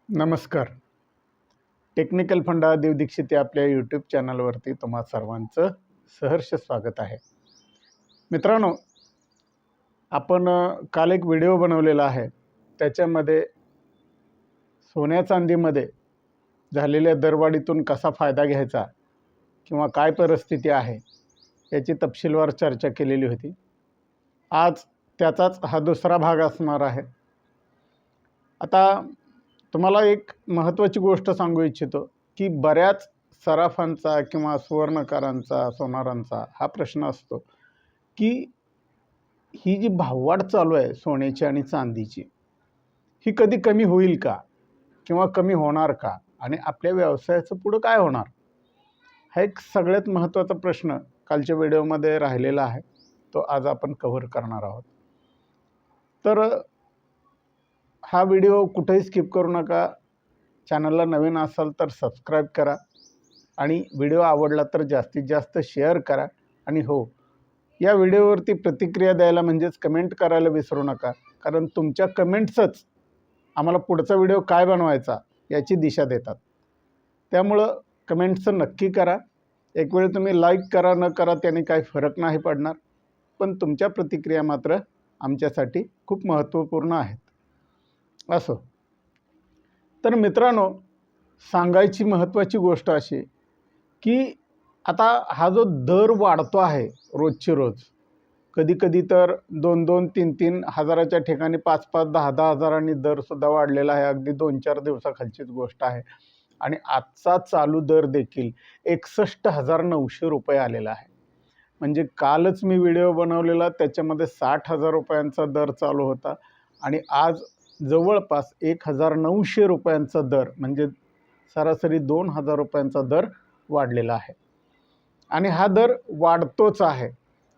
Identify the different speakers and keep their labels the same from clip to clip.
Speaker 1: नमस्कार. टेक्निकल फंडा देव दीक्षित या आपल्या यूट्यूब चॅनलवरती तुम्हा सर्वांचं सहर्ष स्वागत आहे. मित्रांनो, आपण काल एक व्हिडिओ बनवलेला आहे. त्याच्यामध्ये सोन्या चांदीमध्ये झालेल्या दरवाढीतून कसा फायदा घ्यायचा किंवा काय परिस्थिती आहे याची तपशीलवार चर्चा केलेली होती. आज त्याचाच हा दुसरा भाग असणार आहे. आता तुम्हाला एक महत्त्वाची गोष्ट सांगू इच्छितो की बऱ्याच सराफांचा किंवा सुवर्णकारांचा, सोनारांचा हा प्रश्न असतो की ही जी भाववाढ चालू आहे सोन्याची आणि चांदीची, ही कधी कमी होईल का किंवा कमी होणार का आणि आपल्या व्यवसायाचं पुढं काय होणार, हा एक सगळ्यात महत्त्वाचा प्रश्न कालच्या व्हिडिओमध्ये राहिलेला आहे. तो आज आपण कव्हर करणार आहोत. तर हा व्हिडिओ कुठेही स्किप करू नका. चॅनलला नवीन असाल तर सबस्क्राईब करा आणि व्हिडिओ आवडला तर जास्तीत जास्त शेअर करा. आणि हो, या व्हिडिओवरती प्रतिक्रिया द्यायला म्हणजेच कमेंट करायला विसरू नका, कारण तुमच्या कमेंट्सच आम्हाला पुढचा व्हिडिओ काय बनवायचा याची दिशा देतात. त्यामुळं कमेंट्सचं नक्की करा. एक वेळ तुम्ही लाईक करा न करा त्याने काही फरक नाही पडणार, पण तुमच्या प्रतिक्रिया मात्र आमच्यासाठी खूप महत्त्वपूर्ण आहेत. असो, तर मित्रांनो, सांगायची महत्त्वाची गोष्ट अशी की आता हा जो दर वाढतो आहे रोजची रोज, कधी तर 2-2, 3-3 हजाराच्या ठिकाणी 5-5, 10-10 हजारांनी दरसुद्धा वाढलेला आहे. अगदी 2-4 दिवसाखालचीच गोष्ट आहे. आणि आजचा चालू दर देखील 61,900 रुपये आलेला आहे. म्हणजे कालच मी व्हिडिओ बनवलेला त्याच्यामध्ये 60,000 रुपयांचा दर चालू होता आणि आज जवळपास 1,900 रुपयांचा दर, म्हणजे सरासरी 2,000 रुपयांचा दर वाढलेला आहे. आणि हा दर वाढतोच आहे.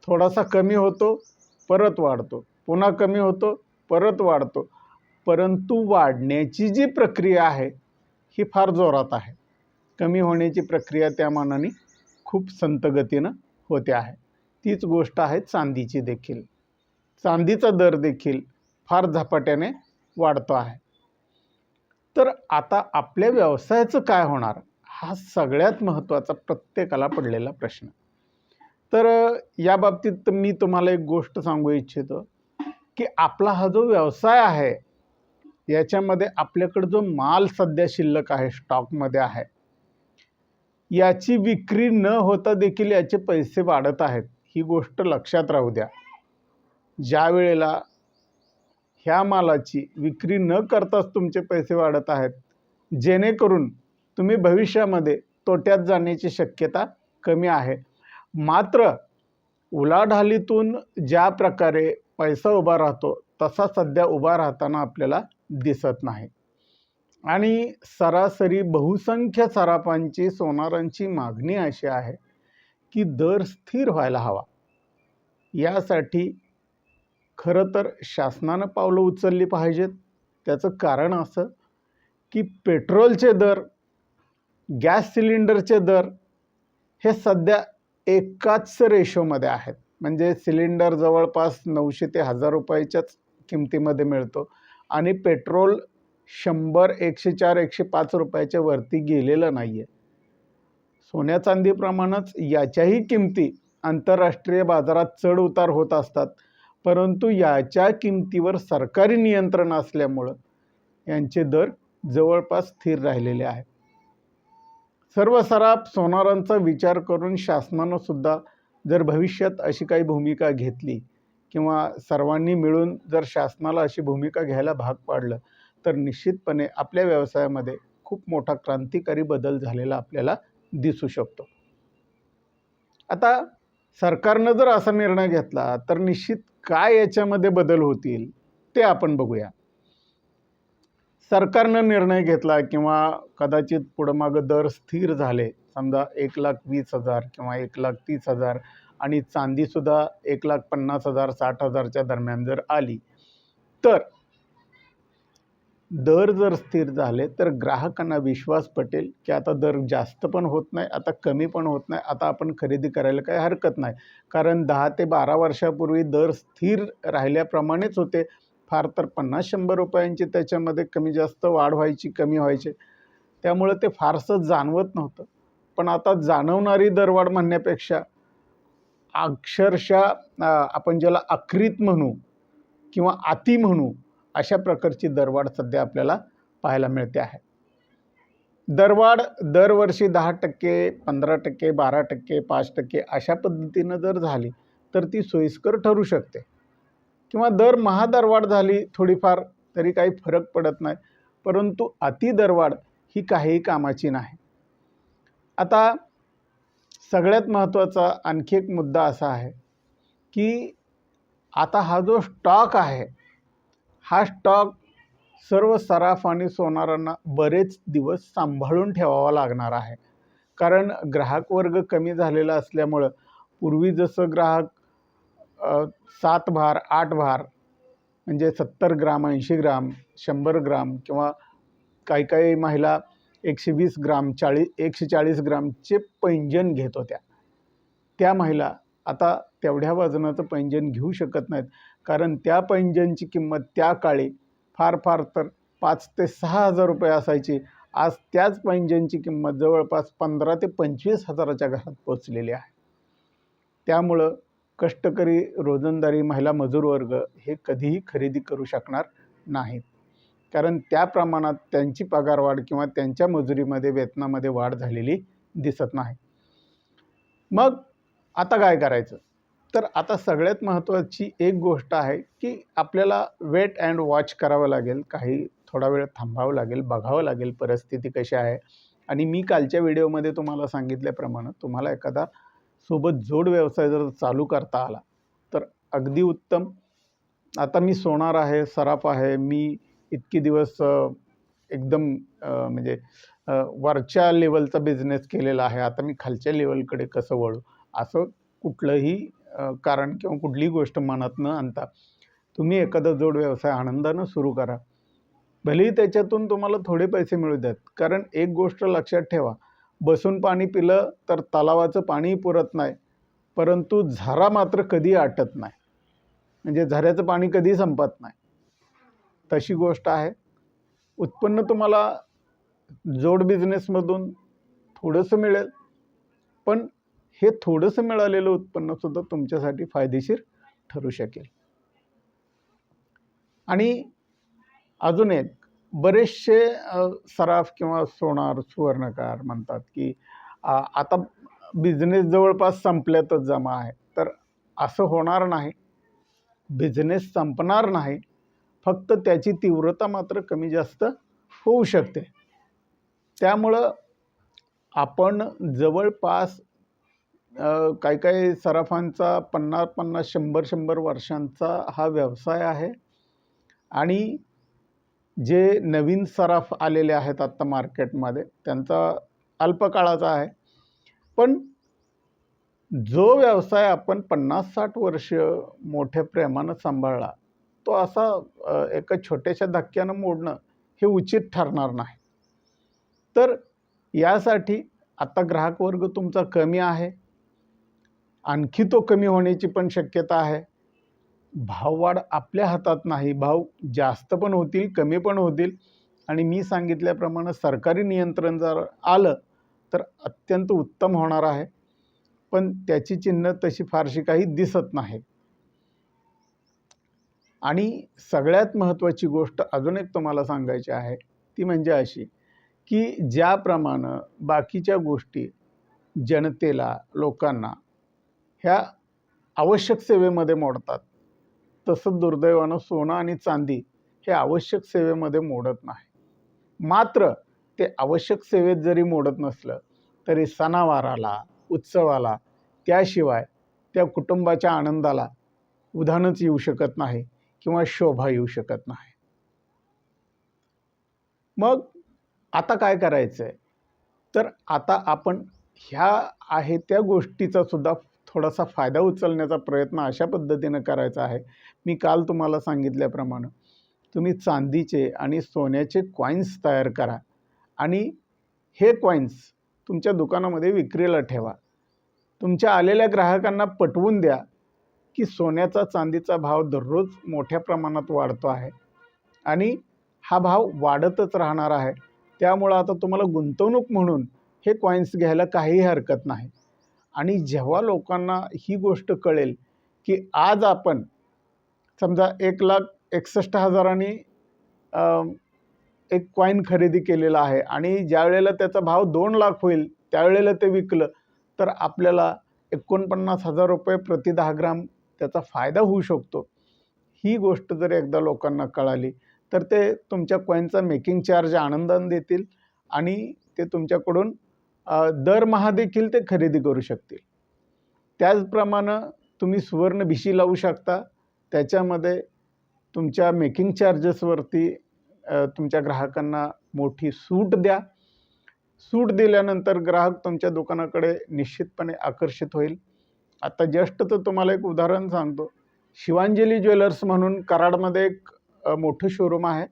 Speaker 1: थोडासा कमी होतो, परत वाढतो, पुन्हा कमी होतो, परत वाढतो. परंतु वाढण्याची जी प्रक्रिया आहे ही फार जोरात आहे. कमी होण्याची प्रक्रिया त्या मानाने खूप संत गतीनं होते आहे. तीच गोष्ट आहे चांदीची देखील. चांदीचा दर देखील फार झपाट्याने वाढतो आहे. तर आता आपल्या व्यवसायाचं काय होणार, हा सगळ्यात महत्त्वाचा प्रत्येकाला पडलेला प्रश्न. तर या बाबतीत मी तुम्हाला एक गोष्ट सांगू इच्छितो की आपला हा जो व्यवसाय आहे याच्यामध्ये आपल्याकडे जो माल सध्या शिल्लक आहे, स्टॉकमध्ये आहे, याची विक्री न होता देखील याचे पैसे वाढत आहेत. ही गोष्ट लक्षात राहू द्या. ज्या वेळेला ह्या मालाची विक्री न करताच तुमचे पैसे वाढत आहेत, जेणेकरून तुम्ही भविष्यामध्ये तोट्यात जाण्याची शक्यता कमी आहे. मात्र उलाढालीतून ज्या प्रकारे पैसा उभा राहतो तसा सध्या उभा राहताना आपल्याला दिसत नाही. आणि सरासरी बहुसंख्य सराफांची, सोनारांची मागणी अशी आहे की दर स्थिर व्हायला हवा. यासाठी खरं तर शासनानं पावलं उचलली पाहिजेत. त्याचं कारण असं की पेट्रोलचे दर, गॅस सिलेंडरचे दर हे सध्या एकाच रेशोमध्ये आहेत. म्हणजे सिलेंडर जवळपास 900 ते 1000 रुपयाच्याच किमतीमध्ये मिळतो आणि पेट्रोल 100, 104, 105 रुपयाच्या वरती गेलेलं नाही आहे. सोन्या चांदीप्रमाणेच याच्याही किमती आंतरराष्ट्रीय बाजारात चढ उतार होत असतात, परंतु याच्या किमतीवर सरकारी नियंत्रण असल्यामुळं यांचे दर जवळपास स्थिर राहिलेले आहेत. सर्व सराफ सोनारांचा विचार करून शासनानं सुद्धा जर भविष्यात अशी काही भूमिका घेतली किंवा सर्वांनी मिळून जर शासनाला अशी भूमिका घ्यायला भाग पाडलं तर निश्चितपणे आपल्या व्यवसायामध्ये खूप मोठा क्रांतिकारी बदल झालेला आपल्याला दिसू शकतो. आता सरकारनं जर असा निर्णय घेतला तर निश्चित काय याच्यामध्ये बदल होतील ते आपण बघूया. सरकारनं निर्णय घेतला किंवा कदाचित पुढं मागं दर स्थिर झाले, समजा 1,20,000 किंवा 1,30,000 आणि चांदीसुद्धा 1,50,000, 60,000च्या दरम्यान जर आली, तर दर जर स्थिर झाले तर ग्राहकांना विश्वास पटेल की आता दर जास्त पण होत नाही, आता कमी पण होत नाही, आता आपण खरेदी करायला काही हरकत नाही. कारण 10 ते 12 वर्षापूर्वी दर स्थिर राहिल्याप्रमाणेच होते, फार तर 50-100 रुपयांची त्याच्यामध्ये कमी जास्त वाढ व्हायची, कमी व्हायचे. त्यामुळे ते फारसं जाणवत नव्हतं. पण आता जाणवणारी दरवाढ म्हणण्यापेक्षा अक्षरशः आपण ज्याला अक्रीत म्हणू किंवा अति म्हणू, अशा प्रकारची दरवाढ सध्या आपल्याला पाहायला मिळते आहे. दरवाढ दरवर्षी 10%, 15%, 12%, 5% अशा पद्धतीनं जर झाली तर ती सोयीस्कर ठरू शकते, किंवा दरमहा दरवाढ झाली थोडीफार तरी काही फरक पडत नाही. परंतु अति दरवाढ ही काहीही कामाची नाही. आता सगळ्यात महत्त्वाचा आणखी एक मुद्दा असा आहे की आता हा जो स्टॉक आहे, हा स्टॉक सर्व सराफ आणि सोनारांना बरेच दिवस सांभाळून ठेवावा लागणार आहे. कारण ग्राहक वर्ग कमी झालेला असल्यामुळं पूर्वी जसं ग्राहक 7 भार 8 भार म्हणजे 70 ग्राम 80 ग्राम 100 ग्राम किंवा काही काही महिला 120 ग्राम 140 ग्रामचे पैंजण घेत होत्या, त्या महिला आता तेवढ्या वजनाचं पैंजण घेऊ शकत नाहीत. कारण त्या पैंजणची किंमत त्या काळी फार फार तर 5 ते 6 हजार रुपये असायची. आज त्याच पैंजणची किंमत जवळपास 15 ते 25 हजाराच्या घरात पोचलेली आहे. त्यामुळं कष्टकरी रोजंदारी महिला मजूर वर्ग हे कधीही खरेदी करू शकणार नाहीत, कारण त्या प्रमाणात त्यांची पगारवाढ किंवा त्यांच्या मजुरीमध्ये वेतनामध्ये वाढ झालेली दिसत नाही. मग आता काय करायचं? तर आता सगळ्यात महत्त्वाची एक गोष्ट आहे की आपल्याला वेट अँड वॉच करावं लागेल. काही थोडा वेळ थांबावं लागेल, बघावं लागेल परिस्थिती कशी आहे. आणि मी कालच्या व्हिडिओमध्ये तुम्हाला सांगितल्याप्रमाणे तुम्हाला एखादा सोबत जोड व्यवसाय जर चालू करता आला तर अगदी उत्तम. आता मी सोनार आहे, सराफ आहे, मी इतके दिवस एकदम म्हणजे वरच्या लेवलचा बिझनेस केलेला आहे, आता मी खालच्या लेवलकडे कसं वळू, असं कुठलंही कारण किंवा कुठलीही गोष्ट मनात न आणता तुम्ही एखादा जोड व्यवसाय आनंदानं सुरू करा. भलेही त्याच्यातून तुम्हाला थोडे पैसे मिळू द्यात. कारण एक गोष्ट लक्षात ठेवा, बसून पाणी पिलं तर तलावाचं पाणीही पुरत नाही, परंतु झरा मात्र कधी आटत नाही, म्हणजे झऱ्याचं पाणी कधी संपत नाही. तशी गोष्ट आहे. उत्पन्न तुम्हाला जोड बिझनेसमधून थोडंसं मिळेल, पण हे थोडंसं मिळालेलं उत्पन्नसुद्धा तुमच्यासाठी फायदेशीर ठरू शकेल. आणि अजून एक, बरेचसे सराफ किंवा सोनार सुवर्णकार म्हणतात की आता बिझनेस जवळपास संपल्यातच जमा आहे. तर असं होणार नाही, बिझनेस संपणार नाही, फक्त त्याची तीव्रता मात्र कमी जास्त होऊ शकते. त्यामुळं आपण जवळपास काही काही सराफांचा 50-50, 100-100 वर्षांचा हा व्यवसाय आहे. आणि जे नवीन सराफ आलेले आहेत आत्ता मार्केटमध्ये त्यांचा अल्पकाळाचा आहे. पण जो व्यवसाय आपण 50-60 वर्ष मोठ्या प्रेमानं सांभाळला, तो असा एका छोट्याशा धक्क्यानं मोडणं हे उचित ठरणार नाही. तर यासाठी आता ग्राहक वर्ग तुमचा कमी आहे, आणखी तो कमी होण्याची पण शक्यता आहे. भाववाढ आपल्या हातात नाही, भाव जास्त पण होतील, कमी पण होतील. आणि मी सांगितल्याप्रमाणे सरकारी नियंत्रण जर आलं तर अत्यंत उत्तम होणार आहे, पण त्याची चिन्ह तशी फारशी काही दिसत नाही. आणि सगळ्यात महत्त्वाची गोष्ट अजून एक तुम्हाला सांगायची आहे, ती म्हणजे अशी की ज्याप्रमाणे बाकीच्या गोष्टी जनतेला, लोकांना ह्या आवश्यक सेवेमध्ये मोडतात, तसं दुर्दैवानं सोनं आणि चांदी हे आवश्यक सेवेमध्ये मोडत नाही. मात्र ते आवश्यक सेवेत जरी मोडत नसलं तरी सणावाराला, उत्सवाला, त्याशिवाय त्या कुटुंबाच्या आनंदाला उधाणच येऊ शकत नाही किंवा शोभा येऊ शकत नाही. मग आता काय करायचं आहे? तर आता आपण ह्या आहे त्या गोष्टीचा सुद्धा थोडासा फायदा उचलण्याचा प्रयत्न अशा पद्धतीनं करायचा आहे. मी काल तुम्हाला सांगितल्याप्रमाणे तुम्ही चांदीचे आणि सोन्याचे कॉईन्स तयार करा आणि हे कॉईन्स तुमच्या दुकानामध्ये विक्रीला ठेवा. तुमच्या आलेल्या ग्राहकांना पटवून द्या की सोन्याचा चांदीचा भाव दररोज मोठ्या प्रमाणात वाढतो आहे आणि हा भाव वाढतच राहणार आहे. त्यामुळं आता तुम्हाला गुंतवणूक म्हणून हे कॉईन्स घ्यायला काहीही हरकत नाही. आणि जेव्हा लोकांना ही गोष्ट कळेल की आज आपण समजा 1,61,000 एक कॉईन खरेदी केलेला आहे आणि ज्या वेळेला त्याचा भाव 2 लाख होईल त्यावेळेला ते विकलं तर आपल्याला 49,000 रुपये प्रति 10 ग्राम त्याचा फायदा होऊ शकतो. ही गोष्ट जर एकदा लोकांना कळाली तर ते तुमच्या कॉईनचा मेकिंग चार्ज आनंदाने देतील आणि ते तुमच्याकडून दरमहा देखील ते खरेदी करू शकतील. त्याचप्रमाणे तुम्ही सुवर्ण भिशी लावू शकता. त्याच्यामध्ये तुमच्या मेकिंग चार्जेसवरती तुमच्या ग्राहकांना मोठी सूट द्या. सूट दिल्यानंतर ग्राहक तुमच्या दुकानाकडे निश्चितपणे आकर्षित होईल. आता जस्ट तर तुम्हाला एक उदाहरण सांगतो. शिवांजली ज्वेलर्स म्हणून कराडमध्ये एक मोठं शोरूम आहे.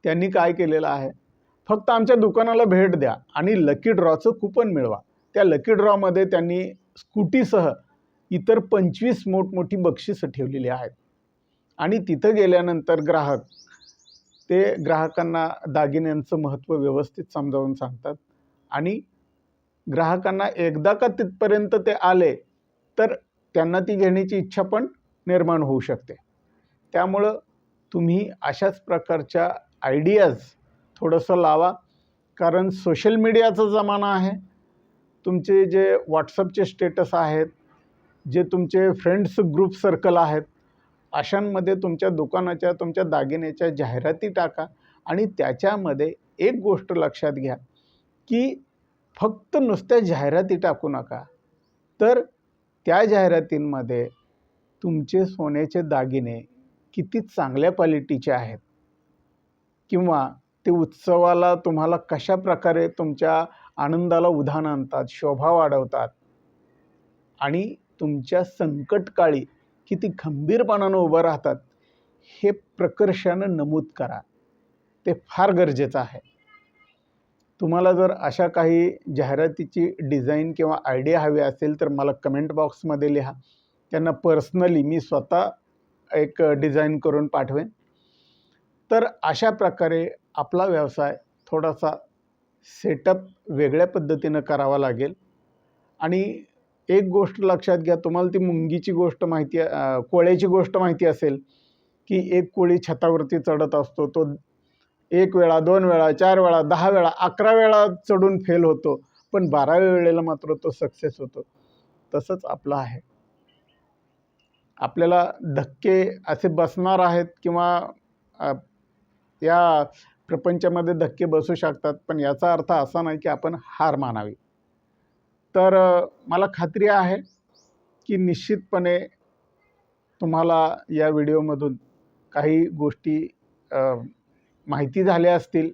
Speaker 1: त्यांनी काय केलेलं आहे, फक्त आमच्या दुकानाला भेट द्या आणि लकी ड्रॉचं कुपन मिळवा. त्या लकी ड्रॉमध्ये त्यांनी स्कूटीसह इतर 25 मोठमोठी बक्षिसं ठेवलेली आहेत आणि तिथं गेल्यानंतर ग्राहकांना दागिन्यांचं महत्त्व व्यवस्थित समजावून सांगतात आणि ग्राहकांना एकदा का तिथपर्यंत ते आले तर त्यांना ती घेण्याची इच्छा पण निर्माण होऊ शकते. त्यामुळं तुम्ही अशाच प्रकारच्या आयडियाज थोडंसं लावा, कारण सोशल मीडियाचा जमाना आहे. तुमचे जे व्हॉट्सअपचे स्टेटस आहेत, जे तुमचे फ्रेंड्स ग्रुप सर्कल आहेत, अशांमध्ये तुमच्या दुकानाच्या तुमच्या दागिन्याच्या जाहिराती टाका आणि त्याच्यामध्ये एक गोष्ट लक्षात घ्या की फक्त नुसत्या जाहिराती टाकू नका, तर त्या जाहिरातींमध्ये तुमचे सोन्याचे दागिने किती चांगल्या क्वालिटीचे आहेत किंवा ते उत्सवाला तुम्हाला कशा प्रकारे तुमच्या आनंदाला उधाण आणतात, शोभा वाढवतात आणि तुमच्या संकटकाळी किती खंबीरपणानं उभं राहतात हे प्रकर्षानं नमूद करा. ते फार गरजेचं आहे. तुम्हाला जर अशा काही जाहिरातीची डिझाईन किंवा आयडिया हवी असेल तर मला कमेंट बॉक्समध्ये लिहा. त्यांना पर्सनली मी स्वतः एक डिझाईन करून पाठवेन. तर अशा प्रकारे आपला व्यवसाय थोडासा सेटअप वेगळ्या पद्धतीनं करावा लागेल. आणि एक गोष्ट लक्षात घ्या, तुम्हाला ती मुंगीची गोष्ट माहिती कोळ्याची गोष्ट माहिती असेल की एक कोळी छतावरती चढत असतो. तो 1 वेळा, 2 वेळा, 4 वेळा, 10 वेळा, 11 वेळा चढून फेल होतो, पण 12व्या वेळेला मात्र तो सक्सेस होतो. तसंच आपलं आहे. आपल्याला धक्के असे बसणार आहेत किंवा या प्रपंचामध्ये धक्के बसू शकतात, पण याचा अर्थ असा नाही की आपण हार मानावी. तर मला खात्री आहे की निश्चितपणे तुम्हाला या व्हिडिओमधून काही गोष्टी माहिती झाल्या असतील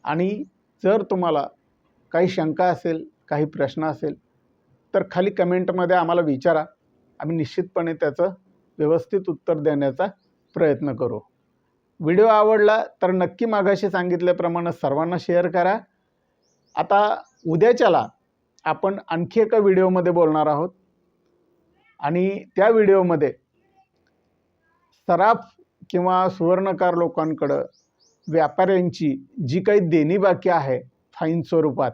Speaker 1: आणि जर तुम्हाला काही शंका असेल, काही प्रश्न असेल तर खाली कमेंटमध्ये आम्हाला विचारा. आम्ही निश्चितपणे त्याचं व्यवस्थित उत्तर देण्याचा प्रयत्न करू. व्हिडिओ आवडला तर नक्की मागाशी सांगितल्याप्रमाणे सर्वांना शेअर करा. आता उद्याच्याला आपण आणखी एका व्हिडिओमध्ये बोलणार आहोत आणि त्या व्हिडिओमध्ये सराफ किंवा सुवर्णकार लोकांकडं व्यापाऱ्यांची जी काही देणी बाकी आहे फाईन स्वरूपात,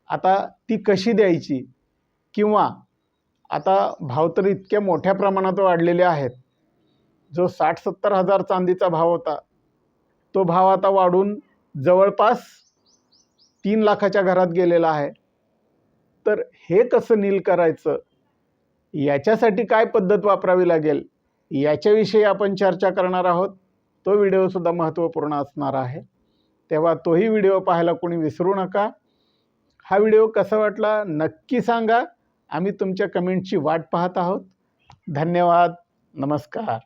Speaker 1: आता ती कशी द्यायची किंवा आता भाव तर इतक्या मोठ्या प्रमाणात वाढलेले आहेत. जो 60-70 हजार चांदीचा भाव होता तो भाव आता वाढून जवळपास 3 लाखाच्या घरात गेलेला आहे. तर हे कसं नील करायचं, याच्यासाठी काय पद्धत वापरावी लागेल, याच्याविषयी आपण चर्चा करणार आहोत. तो व्हिडिओसुद्धा महत्त्वपूर्ण असणार आहे, तेव्हा तोही व्हिडिओ पाहायला कोणी विसरू नका. हा व्हिडिओ कसा वाटला नक्की सांगा. आम्ही तुमच्या कमेंटची वाट पाहत आहोत. धन्यवाद. नमस्कार.